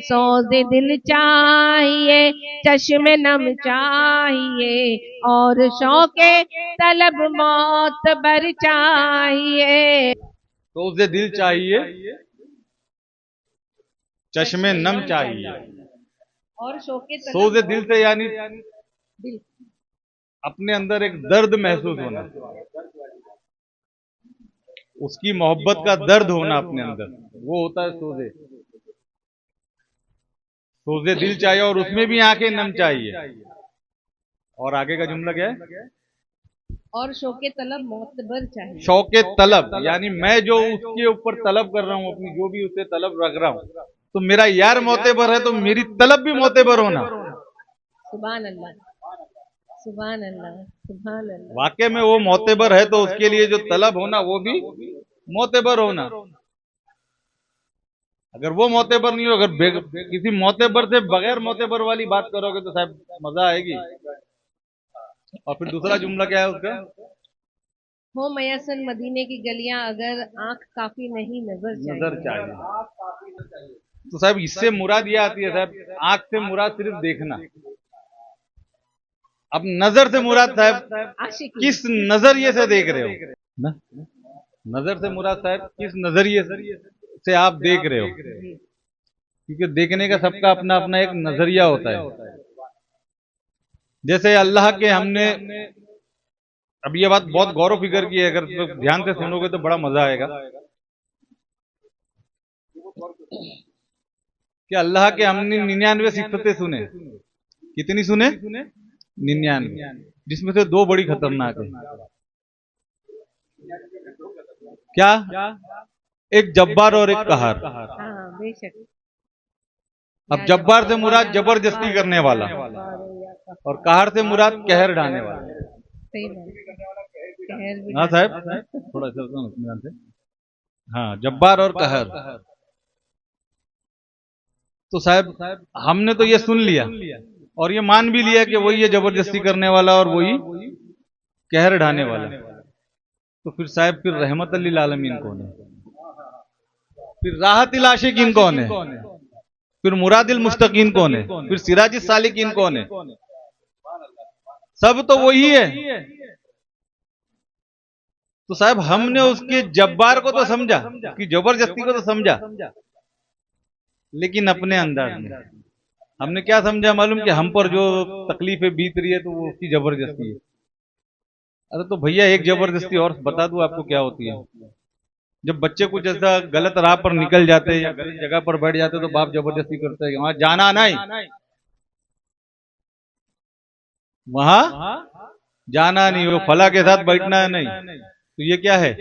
सौदे दिल चाहिए, चश्मे नम चाहिए, और शौके तलब मौत बर चाहिए। सौदे दिल चाहिए, चश्मे नम चाहिए, और शौके सौदे दिल से यानी दिल। अपने अंदर एक दर्द महसूस होना, उसकी मोहब्बत का दर्द होना अपने अंदर, वो होता है सौदे। सौदे दिल चाहिए और उसमें भी आंखें नम चाहिए। और आगे का जुमला क्या है? और शौके तलब मोतबर चाहिए। शौके तलब यानी मैं जो उसके ऊपर तलब कर रहा हूँ, अपनी जो भी उसे तलब रख रहा हूँ, तो मेरा यार मोतेबर है तो मेरी तलब भी मोतेबर होना। सुभान अल्लाह, सुभान अल्लाह, सुभान अल्लाह। वाकई में वो मोतेबर है तो उसके लिए जो तलब होना वो भी मोतेबर होना। अगर वो मोतेबर नहीं हो, अगर किसी मोतेबर से बगैर मोतेबर वाली बात करोगे तो साहब मजा आएगी। और फिर दूसरा जुमला क्या है उसका? हो मयसन मदीने की गलियां अगर आंख काफी नहीं नजर चाहिए। तो साहब इससे मुराद ये आती है साहब, आंख से मुराद सिर्फ देखना। अब नजर से मुराद साहब किस नजरिए से देख रहे हो ना? नजर से मुराद साहब किस नजरिए से आप देख रहे हो, क्योंकि देखने का सबका अपना अपना एक नजरिया होता है। जैसे अल्लाह के हमने, अब ये बात बहुत गौर फिक्र की है, अगर तो ध्यान से सुनोगे तो बड़ा मजा आएगा कि अल्लाह के हमने 99 सिफतें सुने। कितनी सुने? 99, जिसमें से 2 बड़ी खतरनाक है। क्या? एक जब्बार और एक कहर। हाँ बेशक। अब जब्बार से मुराद जबरदस्ती करने वाला और कहर से मुराद कहर ढाने वाला। सही बात। हाँ साहब, थोड़ा सा। हाँ, जब्बार और कहर। तो साहब हमने तो ये सुन लिया और ये मान भी लिया कि वही है जबरदस्ती करने वाला और वही कहर ढाने वाला। तो फिर साहब फिर रहमत लिल आलमीन कौन है? फिर राहतिल आशिकीन कौन है? फिर मुरादिल मुस्तकीन कौन है? फिर सिराजिस सालिकीन कौन है? सब तो वही है। तो साहब हमने उसके जब्बार को तो समझा, उसकी जबरदस्ती को तो समझा, लेकिन अपने अंदाज में हमने क्या समझा मालूम? कि हम पर जो तकलीफें बीत रही है तो वो उसकी जबरदस्ती है। अरे तो भैया एक जबरदस्ती और बता दूं आपको क्या होती है। जब बच्चे कुछ ऐसा गलत राह पर निकल जाते हैं या गलत जगह पर बैठ जाते हैं तो बाप जबरदस्ती करते हैं वहां जाना नहीं, वहां जाना नहीं, वो फला के साथ बैठना है नहीं। तो ये क्या है?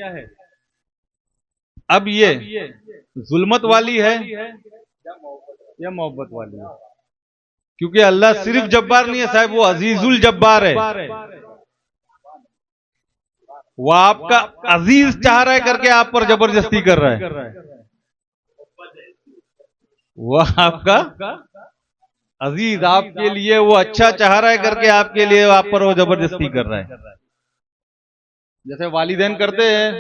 अब ये जुल्मत वाली है या मोहब्बत वाली है? क्योंकि अल्लाह सिर्फ जब्बार नहीं है साहब, वो अजीजुल जब्बार है। वो आपका अजीज चाह रहा है करके आप पर जबरदस्ती कर रहा है। वो आपका अजीज आपके लिए वो अच्छा चाह रहा है करके आपके लिए आप पर वो जबरदस्ती कर रहा है। जैसे वालिदैन करते हैं,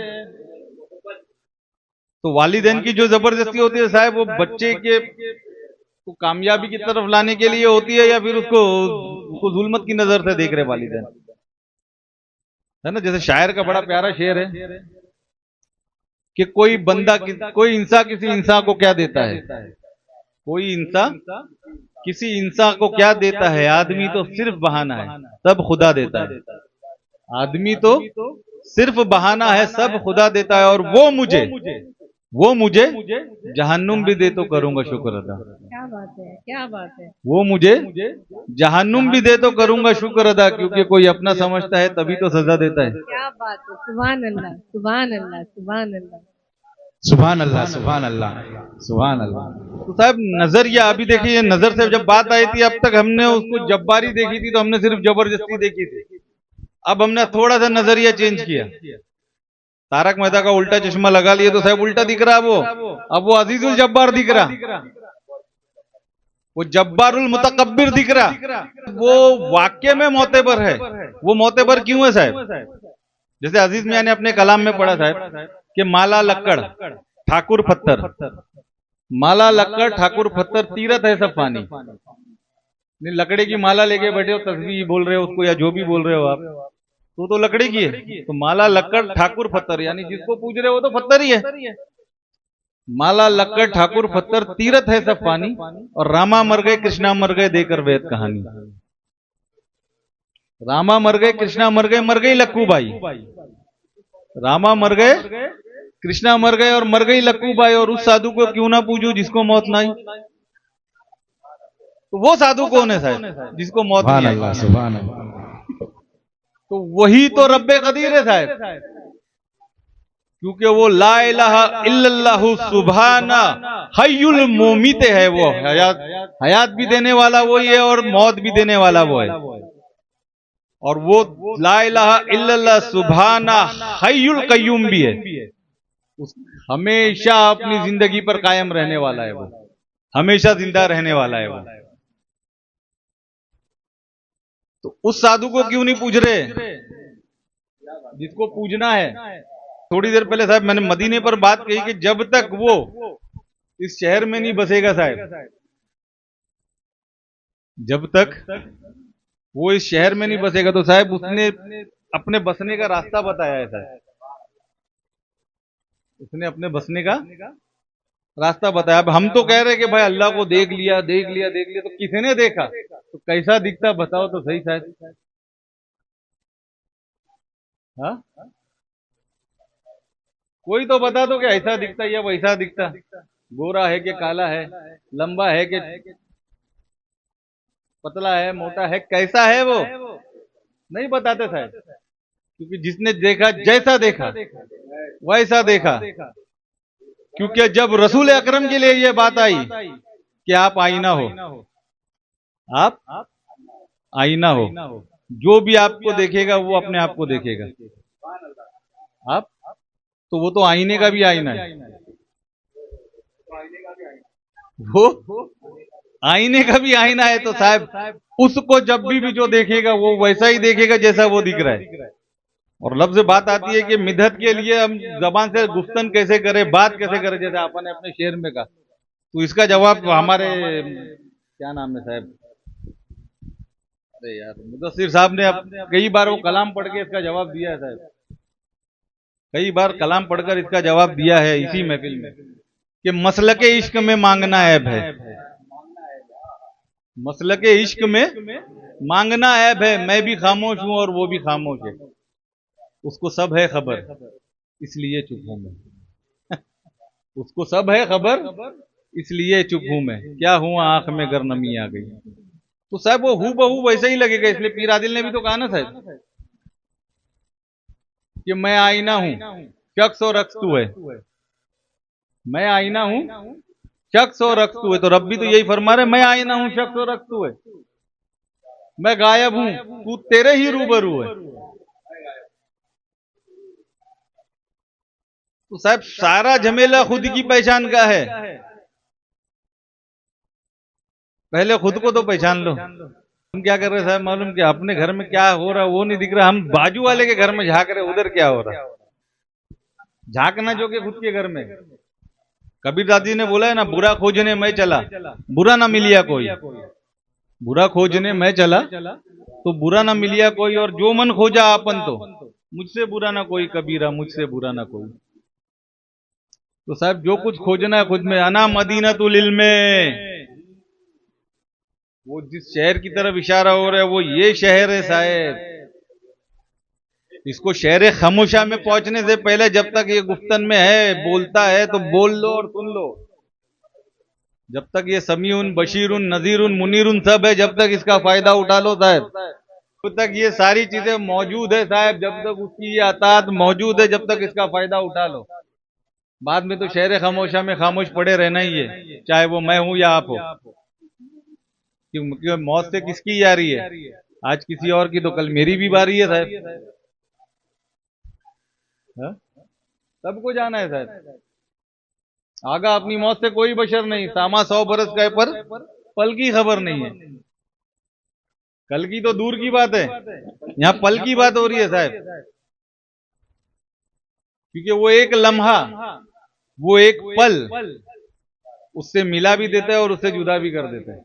तो वालिदैन की जो जबरदस्ती होती है साहब वो बच्चे के को कामयाबी की तरफ लाने के लिए होती है या फिर उसको जुल्मत की नजर से देख रहे वालिदैन, है ना? जैसे शायर का बड़ा प्यारा शेर है कि कोई बंदा कोई इंसान किसी इंसान को क्या देता है, कोई इंसान किसी इंसान को क्या देता है, आदमी तो सिर्फ बहाना है सब खुदा देता है। आदमी तो सिर्फ बहाना है सब खुदा देता है, और वो मुझे जहन्नुम भी दे तो करूंगा शुक्र अदा। क्या बात है, क्या बात है। वो मुझे जहन्नुम भी दे तो करूंगा शुक्र अदा, क्योंकि कोई अपना समझता है तभी तो सजा देता है। क्या बात है, सुभान अल्लाह, सुभान अल्लाह, सुभान अल्लाह, सुभान अल्लाह, सुभान अल्लाह, सुभान अल्लाह। तो साहब नजरिया अभी देखिए, नजर से जब बात आई थी अब तक हमने उसको जब्बारी देखी थी, तो हमने सिर्फ जबरदस्ती देखी थी। अब हमने थोड़ा सा नजरिया चेंज किया, तारक मेहता का उल्टा चश्मा लगा लिया तो साहब उल्टा दिख रहा वो। अब वो अजीजुल जब्बार दिख रहा, वो जब्बारुल मुतकब्बिर दिख रहा, वो वाक्य में मोतेबर है। वो मोतेबर क्यों है साहब? जैसे अजीज मियां ने अपने कलाम में पढ़ा साहब कि माला लक्कड़ ठाकुर पत्थर, माला लक्कड़ ठाकुर पत्थर तीरथ है सब पानी। नहीं लकड़े की माला लेके बैठे हो, तस्वीर बोल रहे हो उसको या जो भी बोल रहे हो आप, तो लकड़ी की है। तो माला लक्कड़ ठाकुर पत्थर, यानी जिसको पूज रहे हो तो पत्थर ही है। माला लक्कड़ ठाकुर पत्थर तीरथ है सब पानी, और रामा मर गए कृष्णा मर गए देकर वेद कहानी। रामा मर गए कृष्णा मर गई लक्कू बाई। रामा मर गए कृष्णा मर गए और मर गई लक्कू बाई, और उस साधु को क्यों ना पूजू जिसको मौत ना आई। तो वो साधु कौन है साहब जिसको मौत नहीं आई? सुभान अल्लाह। तो वही तो रब्बे कदीर है साहब, क्योंकि वो ला इलाहा इल्लल्लाहु सुभाना हय्युल मोमित है। वो हयात भी देने वाला वही है और मौत भी देने वाला वो है। और वो ला इलाहा इल्लल्लाह सुभाना हय्युल कय्यूम भी है। हमेशा अपनी जिंदगी पर कायम रहने वाला है वो, हमेशा जिंदा रहने वाला है वो। तो उस साधु को क्यों नहीं पूज रहे जिसको पूजना है? थोड़ी देर पहले साहब मैंने मदीने पर बात कही कि जब तक वो इस शहर में नहीं बसेगा साहब, जब तक वो इस शहर में नहीं बसेगा, तो साहब उसने अपने बसने का रास्ता बताया है साहब। उसने अपने बसने का रास्ता बताया। अब हम तो कह रहे कि भाई अल्लाह को देख लिया देख लिया देख लिया, तो किसने देखा? तो कैसा दिखता बताओ तो सही साहब। हाँ, कोई तो बता दो कि ऐसा दिखता या वैसा दिखता, गोरा है कि काला है, लंबा है कि पतला है, मोटा है, कैसा है वो नहीं बताते साहब। क्योंकि जिसने देखा जैसा देखा वैसा देखा। क्योंकि जब रसूल अकरम के लिए यह बात आई कि आप आईना हो, आप आईना हो, जो भी आपको देखेगा वो अपने आप को देखेगा। आप तो वो तो आईने का भी आईना है, वो आईने का भी आईना है। तो साहब उसको जब भी जो देखेगा वो वैसा ही देखेगा जैसा वो दिख रहा है। और लफ्ज बात आती है कि मिदहत के लिए हम जबान से गुफ्तन कैसे करें, बात कैसे करें, जैसे आपने अपने शेर में कहा। तो इसका जवाब हमारे क्या नाम है साहब, अरे यार मुदस्सिर साहब ने कई बार वो कलाम पढ़ के इसका जवाब दिया है साहब। कई बार कलाम पढ़कर इसका जवाब दिया है इसी महफिल में कि मसलके इश्क में मांगना ऐब है। मसलके इश्क में मांगना ऐब है। मैं भी खामोश हूं और वो भी खामोश है, उसको सब है खबर इसलिए चुप हूं मैं। उसको सब है खबर इसलिए चुप हूं मैं, क्या हुआ आंख में गर नमी आ गई। तो साहब वो हू बहू वैसे ही लगेगा। इसलिए पीर आदिल ने भी तो कहा ना साहब कि मैं आईना हूं शख्स और अक्स तू है। मैं आईना हूं शख्स और अक्स तू है। तो रब भी तो यही फरमा रहे, मैं आईना हूं शख्स और अक्स तू है। मैं गायब हूं तू तेरे ही रूबरू है। तो साहब सारा झमेला खुद की पहचान का है। पहले खुद को तो पहचान लो। हम क्या कर रहे साहब मालूम कि अपने घर में क्या हो रहा वो नहीं दिख रहा, हम बाजू वाले के घर में झांक रहे उधर क्या हो रहा। झांकना जो कि खुद के घर में। कबीर दादी ने बोला है ना, बुरा खोजने मैं चला बुरा ना मिलिया कोई। बुरा खोजने मैं चला तो बुरा ना मिलिया कोई, और जो मन खोजा आपन तो मुझसे बुरा ना कोई कबीरा, मुझसे बुरा ना कोई। तो साहब जो कुछ खोजना है खुद में। अना मदीनतुल इल्म, वो जिस शहर की तरफ इशारा हो रहा है वो ये शहर है साहब। इसको शहर खामोशा में पहुंचने से पहले जब तक ये गुफ्तन में है, बोलता है तो बोल लो और सुन लो। जब तक ये समीउन बशीरुन नजीरुन मुनीरुन सब है, जब तक इसका फायदा उठा लो साहब। जब तक ये सारी चीजें मौजूद है साहब, जब तक उसकी ये अतात मौजूद है, जब तक इसका फायदा उठा लो। बाद में तो शहर खामोशा में खामोश पड़े रहना ही है, चाहे वो मैं हूं या आप हो। क्योंकि मौत से किसकी यारी है? आज किसी और की तो कल मेरी भी बारी है साहब। सबको जाना है साहब। आगा अपनी मौत से कोई बशर नहीं। सामा 100 बरस गए पर पल की खबर नहीं है। कल की तो दूर की बात है, यहाँ पल की बात हो रही है साहब। क्योंकि वो एक लम्हा, वो एक पल उससे मिला भी देता है और उससे जुदा भी कर देता है।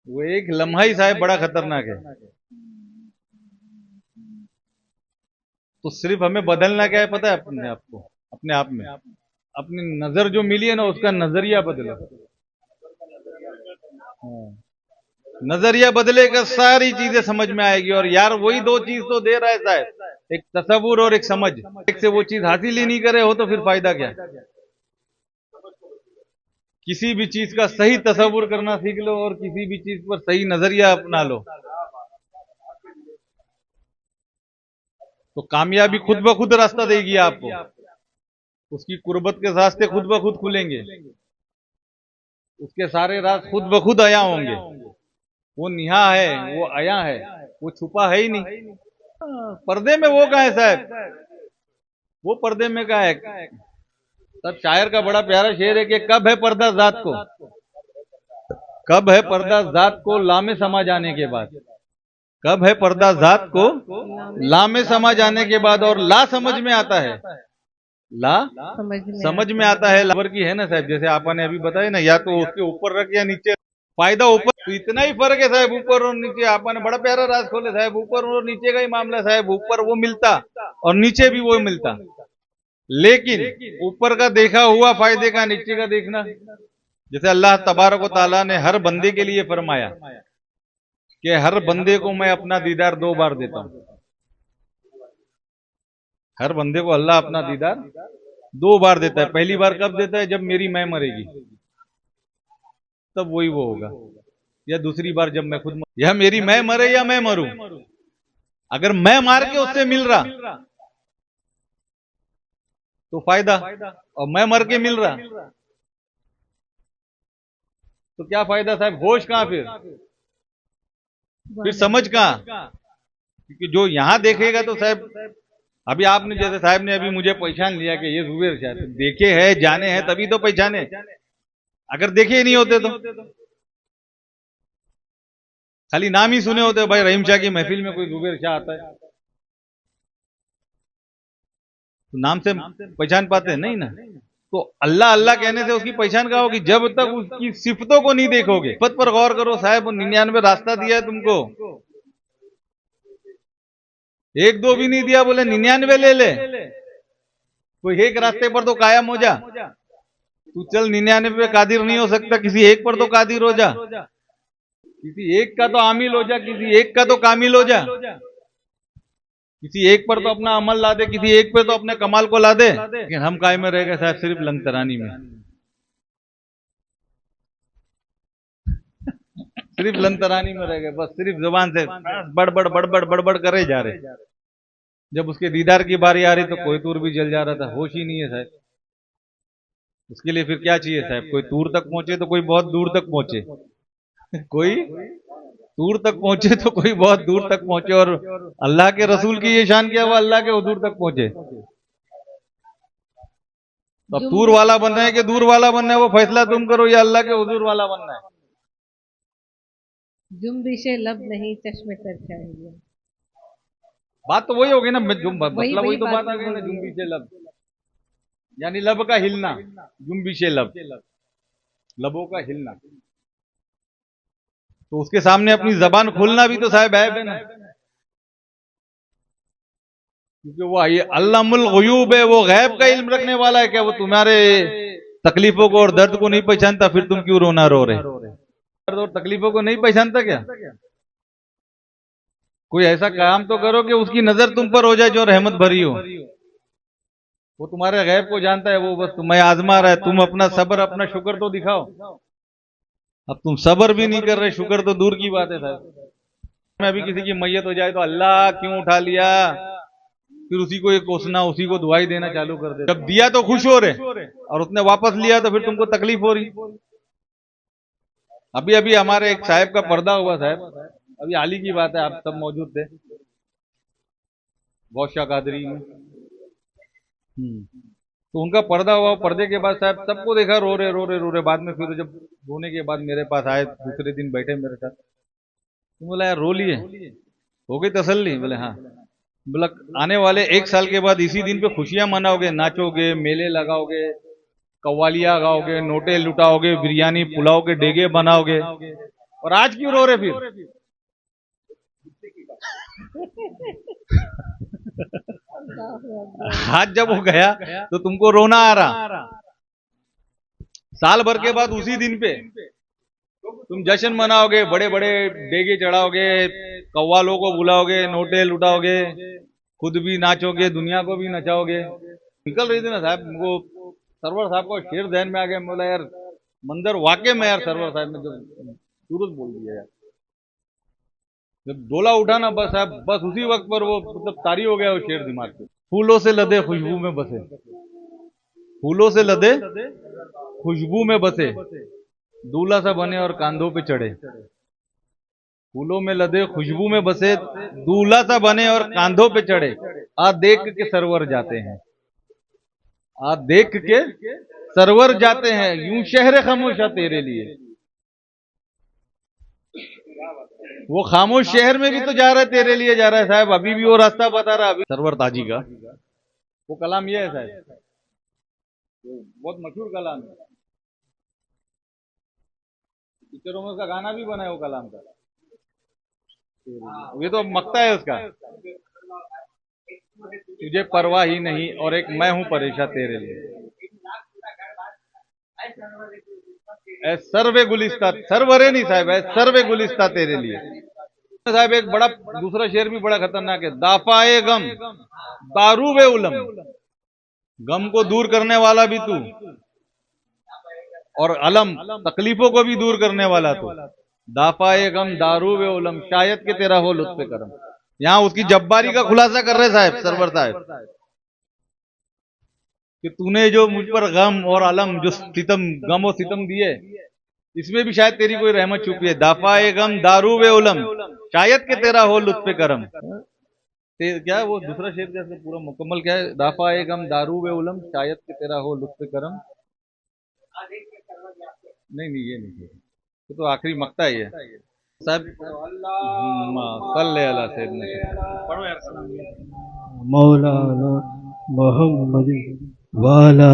वो एक लम्हा ही साहब बड़ा खतरनाक है। तो सिर्फ हमें बदलना क्या है पता है? अपने आप को, अपने आप में अपनी नजर जो मिली है ना, उसका नजरिया बदलो। हाँ। नजरिया बदलेगा, सारी चीजें समझ में आएगी। और यार वही दो चीज तो दे रहा है साहब, एक तसव्वुर और एक समझ। एक से वो चीज हासिल ही नहीं करे हो तो फिर फायदा क्या? किसी भी चीज का सही तसव्वुर करना सीख लो और किसी भी चीज पर सही नजरिया अपना लो, तो कामयाबी खुद ब खुद रास्ता देगी आपको। उसकी कुर्बत के रास्ते खुद ब खुद खुलेंगे, उसके सारे राज खुद ब खुद आया होंगे। वो निहा है, वो आया है, वो छुपा है ही नहीं। पर्दे में वो कहाँ है साहब? वो पर्दे में कहाँ है? तब शायर का बड़ा प्यारा शेर है कि कब है पर्दा जात को, कब है पर्दा जात को लामे समा जाने के बाद। कब है पर्दा जात को लामे समा जाने के बाद। और ला समझ में आता है, ला समझ में आता है। लबर की है ना साहब, जैसे आपने अभी बताया ना, या तो उसके ऊपर रख या नीचे, फायदा ऊपर। तो इतना ही फर्क है साहब, ऊपर और नीचे। आपने बड़ा प्यारा राज खोले साहब, ऊपर और नीचे का ही मामला साहब। ऊपर वो मिलता और नीचे भी वो मिलता, लेकिन ऊपर का देखा हुआ फायदे का नीचे का देखना। जैसे अल्लाह तबारक व तआला ने हर बंदे के लिए फरमाया कि हर बंदे को मैं अपना दीदार 2 बार देता हूं। हर बंदे को अल्लाह अपना दीदार 2 बार देता है। पहली बार कब देता है? जब मेरी मैं मरेगी, तब वही वो होगा। या दूसरी बार जब मैं खुद या मेरी मैं मरे या मैं मरूं। अगर मैं मार के उससे मिल रहा तो फायदा, और मैं मर के मिल रहा तो क्या फायदा साहब? होश कहां फिर समझ कहां? क्योंकि जो यहां देखेगा तो साहब, अभी आपने जैसे साहब ने अभी मुझे पहचान लिया कि ये जुबेर शाह, देखे हैं जाने हैं तभी तो पहचाने। अगर देखे ही नहीं होते तो खाली नाम ही सुने होते, भाई रहीम शाह की महफिल में कोई जुबेर शाह आता है, तो नाम से पहचान पाते हैं नहीं ना। तो अल्लाह अल्लाह कहने से उसकी पहचान कहाँ होगी? जब तक उसकी सिफतों को नहीं देखोगे। सिफत पर गौर करो साहब, 99 रास्ता दिया है तुमको, 1-2 भी नहीं दिया, बोले 99 ले ले। कोई एक रास्ते पर तो कायम हो जा। तू चल 99 पे कादिर नहीं हो सकता, किसी एक पर तो कादिर हो जा, किसी एक का तो आमिल हो जा, किसी एक का तो कामिल हो जा, किसी एक पर तो अपना अमल ला दे, किसी एक पे तो अपने कमाल को ला दे। लेकिन हम कायम में रह गए साहब सिर्फ लंगतरानी में, सिर्फ लंगतरानी में रह गए। बस सिर्फ जुबान से बड़बड़ बड़बड़ बड़बड़ करे जा रहे। जब उसके दीदार की बारी आ रही तो कोई तूर भी जल जा रहा था। होश ही नहीं है साहब। उसके लिए फिर क्या चाहिए साहब? कोई दूर तक पहुंचे तो कोई बहुत दूर तक पहुंचे, कोई दूर तक पहुंचे तो कोई बहुत दूर तक पहुंचे। और अल्लाह के रसूल की ये शान क्या, वो अल्लाह के हुजूर तक पहुंचे। तो अब दूर वाला बनना है कि दूर वाला बनना है, वो फैसला तुम करो, या अल्लाह के हुजूर वाला बनना है। जुम्बिशे लब नहीं चश्मे तर चाहिए। बात तो वही होगी ना, जो मतलब वही तो बात आ गई ना, जुम्बिशे लब यानी लब का हिलना, जुम्बिशे लब, लबों का हिलना। तो उसके सामने अपनी जबान खोलना भी तो साहब ऐब है ना, क्योंकि वो अल्लामुल गुयूब है, वो गैब का इल्म रखने वाला है। क्या वो तुम्हारे तकलीफों को और दर्द को नहीं पहचानता? फिर तुम क्यों रोना रो रहे? दर्द और तकलीफों को नहीं पहचानता क्या? कोई ऐसा काम तो करो कि उसकी नजर तुम पर हो जाए जो रहमत भरी हो। वो तुम्हारे गैब को जानता है, वो बस तुम्हें आजमा रहा है। तुम अपना सब्र, अपना शुक्र तो दिखाओ। अब तुम सब्र भी नहीं कर रहे, शुक्र तो दूर की बात है साहब। में अभी किसी की मैयत हो जाए तो अल्लाह क्यों उठा लिया, फिर उसी को एक कोसना, उसी को दुआई देना चालू कर दे। जब दिया तो खुश हो रहे और उसने वापस लिया तो फिर तुमको तकलीफ हो रही। अभी अभी हमारे एक साहब का पर्दा हुआ साहब, अभी हाल ही की बात है, आप सब मौजूद थे गौशाह कादरी में। तो उनका पर्दा हुआ, पर्दे के बाद साहब सबको देखा रो रहे। बाद में फिर जब रोने के बाद मेरे पास आए, दूसरे दिन बैठे मेरे साथ, तो बोला यार रो लिए, हो गई तसल्ली? बोले हाँ। बोला आने वाले 1 साल के बाद इसी दिन पे खुशियां मनाओगे, नाचोगे, मेले लगाओगे, कव्वालियां गाओगे, नोटे लुटाओगे, बिरयानी पुलाव के डेगे बनाओगे, और आज क्यों रो रहे फिर? आज जब वो गया तो तुमको रोना आ रहा। साल भर के बाद उसी दिन पे तुम जश्न मनाओगे, बड़े बड़े डेगे चढ़ाओगे, कव्वालों को बुलाओगे, नोटे लुटाओगे, खुद भी नाचोगे, दुनिया को भी नचाओगे। निकल रही थी ना साहब, वो सरवर साहब को शेर ध्यान में आ गया। बोला यार मंदिर वाकई में यार सरवर साहब ने जो सूरज बोल दिया यार। जब डोला उठा ना बस साहब, बस उसी वक्त पर वो मतलब तारी हो गया वो शेर दिमाग पे। फूलों से लदे खुशबू में बसे, फूलों से लदे खुशबू में बसे, दूल्हा सा बने और कांधों पे चढ़े। फूलों में लदे खुशबू में बसे, दूल्हा सा बने और कांधों पे चढ़े। आ देख के सरवर जाते हैं, आ देख के सरवर जाते हैं, यूं शहर खामोशा तेरे लिए। वो खामोश शहर में भी तो जा रहा है, तेरे लिए जा रहा है साहब। अभी भी वो रास्ता बता रहा है। अभी सरवर ताजी का वो कलाम ये है साहब, बहुत मशहूर कलाम है। पिक्चरों में उसका गाना भी बना है वो कलाम का। ये तो मक्ता है उसका, तुझे परवाह ही नहीं और एक मैं हूं परेशान तेरे लिए। ए सर्वे गुलिस्ता, सरवरे नहीं साहब, है सर्वे गुलिस्ता तेरे लिए। साहब एक बड़ा दूसरा शेर भी बड़ा खतरनाक है। दाफाए गम दारूबे उलम, गम को दूर करने वाला भी तू, और अलम तकलीफों को भी दूर करने वाला तू। दाफाए गम दारूबे उलम, शायद के तेरा हो लुत्फ़े करम। यहां उसकी जब्बारी का खुलासा कर रहे साहब, सरवर साहब, कि तूने जो मुझ पर गम और अलम, जो सितम, गम और सितम दिए, इसमें भी शायद तेरी कोई रहमत छुपी है। दाफाए गम दारूबे उलम, शायद के तेरा हो लुत्फ़े करम। क्या वो दूसरा शेर कैसे पूरा मुकम्मल क्या है? दाफाए गम दारूबे उलम, शायद के तेरा हो लुत्फ़े करम। नहीं नहीं, ये नहीं, ये तो आखिरी मक्ता ही है साहब। सल्ले अला सय्यदना, पढ़ो यार। मौलाना मोहम्मद वाला